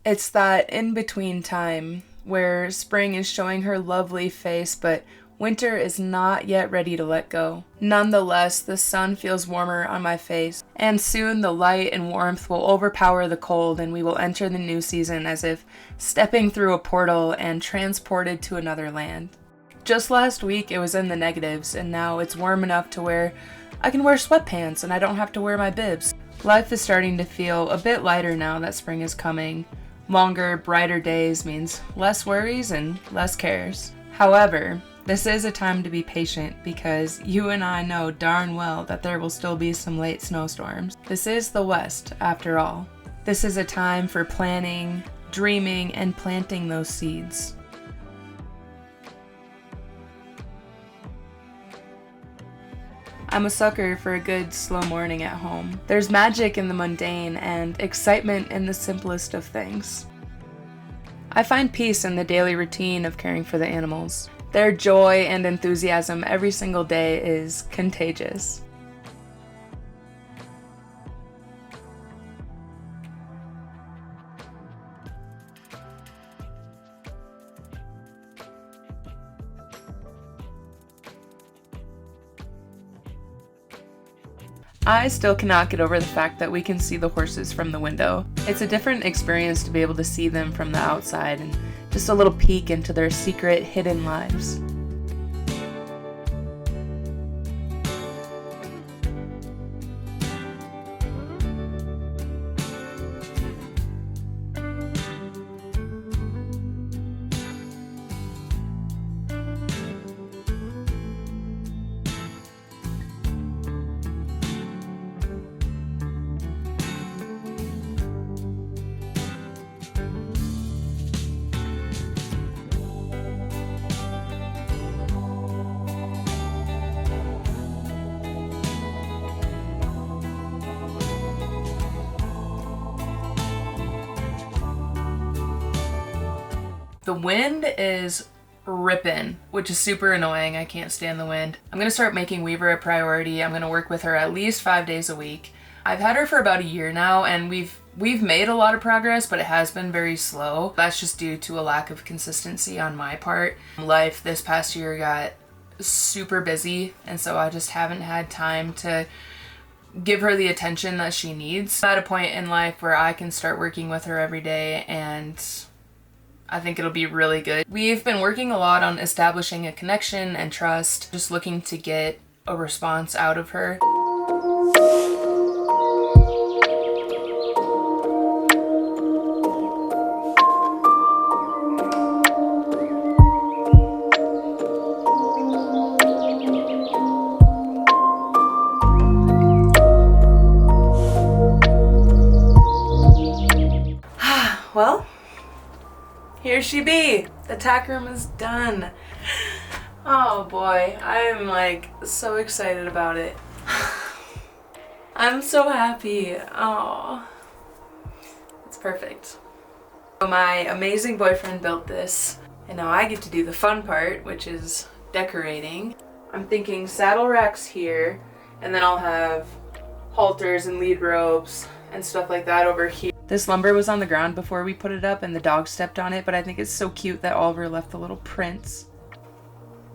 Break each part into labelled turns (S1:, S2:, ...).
S1: It's that in-between time where spring is showing her lovely face, but winter is not yet ready to let go. Nonetheless, the sun feels warmer on my face, and soon the light and warmth will overpower the cold, and we will enter the new season as if stepping through a portal and transported to another land. Just last week it was in the negatives, and now it's warm enough to where I can wear sweatpants and I don't have to wear my bibs. Life is starting to feel a bit lighter now that spring is coming. Longer, brighter days means less worries and less cares. However, this is a time to be patient because you and I know darn well that there will still be some late snowstorms. This is the West, after all. This is a time for planning, dreaming, and planting those seeds. I'm a sucker for a good slow morning at home. There's magic in the mundane and excitement in the simplest of things. I find peace in the daily routine of caring for the animals. Their joy and enthusiasm every single day is contagious. I still cannot get over the fact that we can see the horses from the window. It's a different experience to be able to see them from the outside and just a little peek into their secret, hidden lives. The wind is ripping, which is super annoying. I can't stand the wind. I'm gonna start making Weaver a priority. I'm gonna work with her at least 5 days a week. I've had her for about a year now, and we've made a lot of progress, but it has been very slow. That's just due to a lack of consistency on my part. Life this past year got super busy, and so I just haven't had time to give her the attention that she needs. I'm at a point in life where I can start working with her every day, and I think it'll be really good. We've been working a lot on establishing a connection and trust, just looking to get a response out of her. Well, here she be. The tack room is done. Oh boy, I am like so excited about it. I'm so happy. Oh, it's perfect. So my amazing boyfriend built this, and now I get to do the fun part, which is decorating. I'm thinking saddle racks here, and then I'll have halters and lead ropes and stuff like that over here. This lumber was on the ground before we put it up and the dog stepped on it, but I think it's so cute that Oliver left the little prints.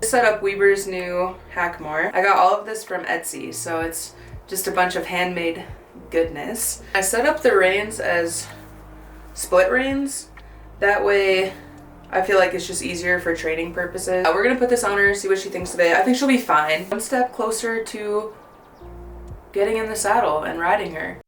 S1: I set up Weaver's new Hackmore. I got all of this from Etsy, so it's just a bunch of handmade goodness. I set up the reins as split reins. That way I feel like it's just easier for training purposes. We're gonna put this on her, see what she thinks of it. I think she'll be fine. One step closer to getting in the saddle and riding her.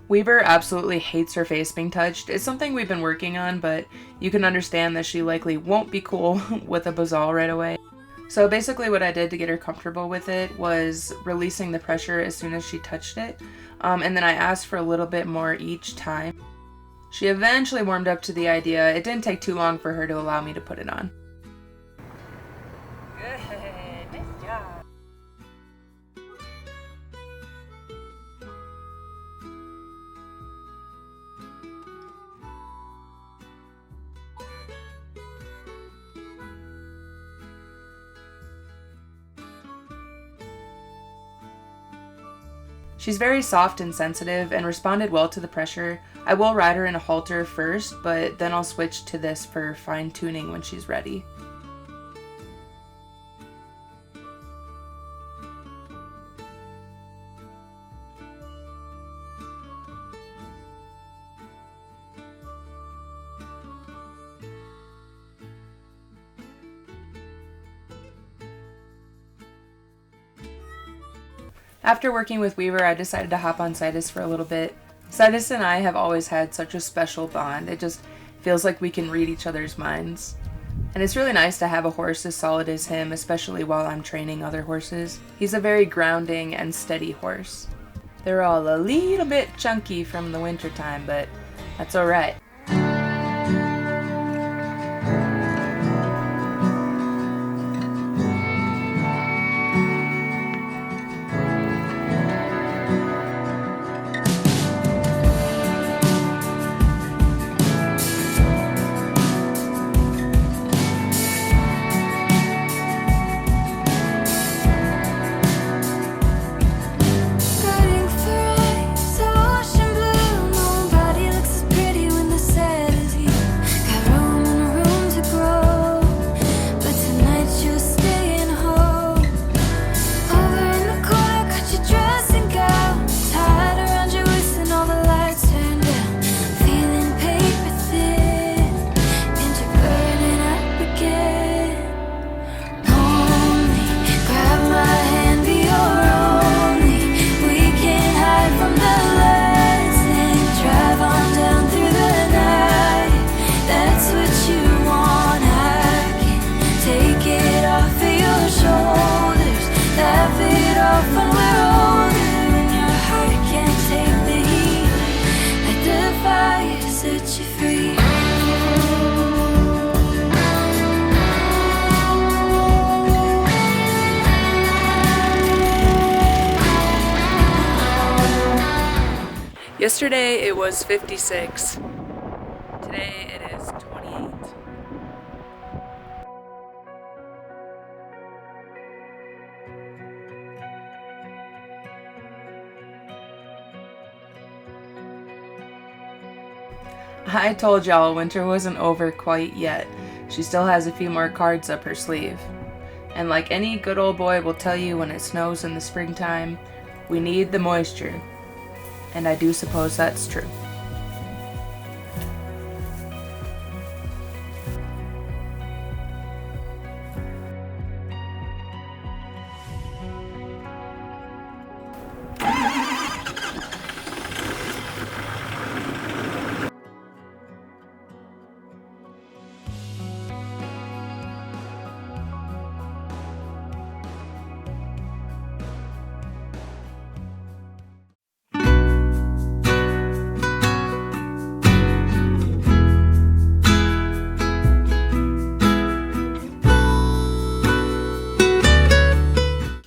S1: Weaver absolutely hates her face being touched. It's something we've been working on, but you can understand that she likely won't be cool with a bazaar right away. So basically what I did to get her comfortable with it was releasing the pressure as soon as she touched it. And then I asked for a little bit more each time. She eventually warmed up to the idea. It didn't take too long for her to allow me to put it on.
S2: Good, nice job.
S1: She's very soft and sensitive and responded well to the pressure. I will ride her in a halter first, but then I'll switch to this for fine tuning when she's ready. After working with Weaver, I decided to hop on Citus for a little bit. Citus and I have always had such a special bond. It just feels like we can read each other's minds. And it's really nice to have a horse as solid as him, especially while I'm training other horses. He's a very grounding and steady horse. They're all a little bit chunky from the winter time, but that's alright. Yesterday it was 56. Today it is 28. I told y'all winter wasn't over quite yet. She still has a few more cards up her sleeve. And like any good old boy will tell you when it snows in the springtime, we need the moisture. And I do suppose that's true.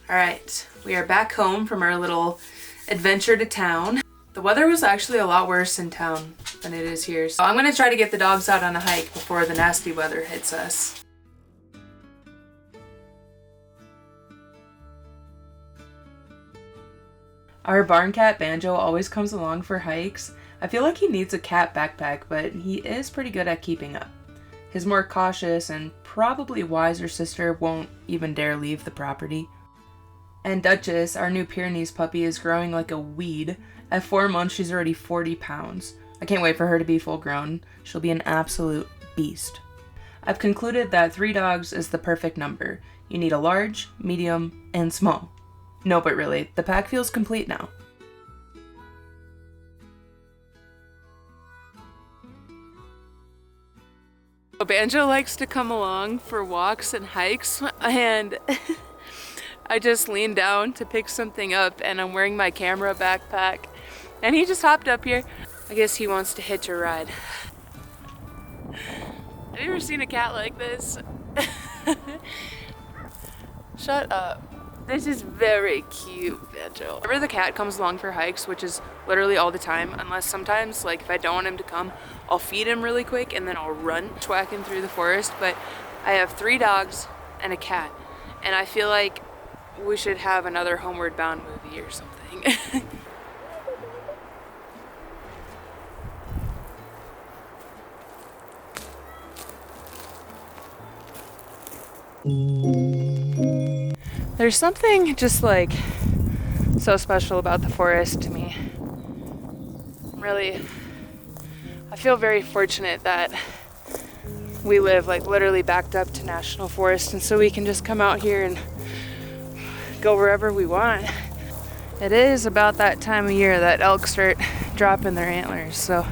S1: Alright, we are back home from our little adventure to town. The weather was actually a lot worse in town than it is here, so I'm going to try to get the dogs out on a hike before the nasty weather hits us. Our barn cat Banjo always comes along for hikes. I feel like he needs a cat backpack, but he is pretty good at keeping up. His more cautious and probably wiser sister won't even dare leave the property. And Duchess, our new Pyrenees puppy, is growing like a weed. At 4 months, she's already 40 pounds. I can't wait for her to be full grown. She'll be an absolute beast. I've concluded that 3 dogs is the perfect number. You need a large, medium, and small. No, but really, the pack feels complete now. Banjo likes to come along for walks and hikes, and I just leaned down to pick something up, and I'm wearing my camera backpack, and he just hopped up here. I guess he wants to hitch a ride. Have you ever seen a cat like this? Shut up. This is very cute, Banjo. Whenever the cat comes along for hikes, which is literally all the time, unless sometimes, like if I don't want him to come, I'll feed him really quick and then I'll run swacking through the forest. But I have 3 dogs and a cat, and I feel like we should have another Homeward Bound movie or something. There's something just like so special about the forest to me. I feel very fortunate that we live like literally backed up to national forest, and so we can just come out here and go wherever we want. It is about that time of year that elk start dropping their antlers, so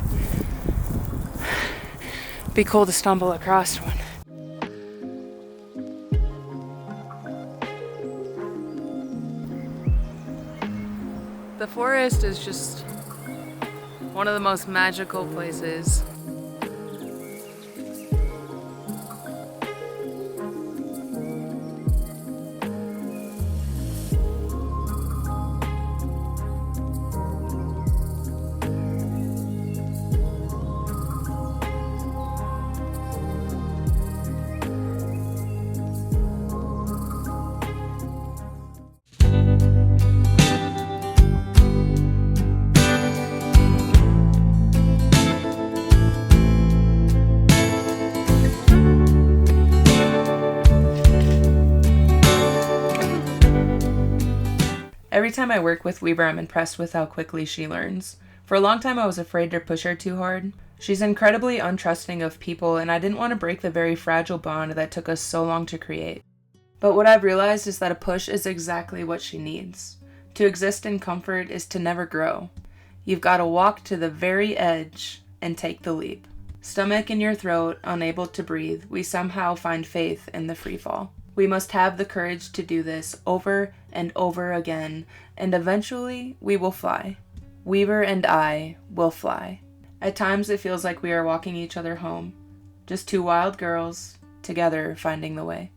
S1: it'd be cool to stumble across one. The forest is just one of the most magical places. Every time I work with Weaver, I'm impressed with how quickly she learns. For a long time, I was afraid to push her too hard. She's incredibly untrusting of people, and I didn't want to break the very fragile bond that took us so long to create. But what I've realized is that a push is exactly what she needs. To exist in comfort is to never grow. You've got to walk to the very edge and take the leap. Stomach in your throat, unable to breathe, we somehow find faith in the free fall. We must have the courage to do this over and over again, and eventually we will fly. Weaver and I will fly. At times it feels like we are walking each other home. Just 2 wild girls, together finding the way.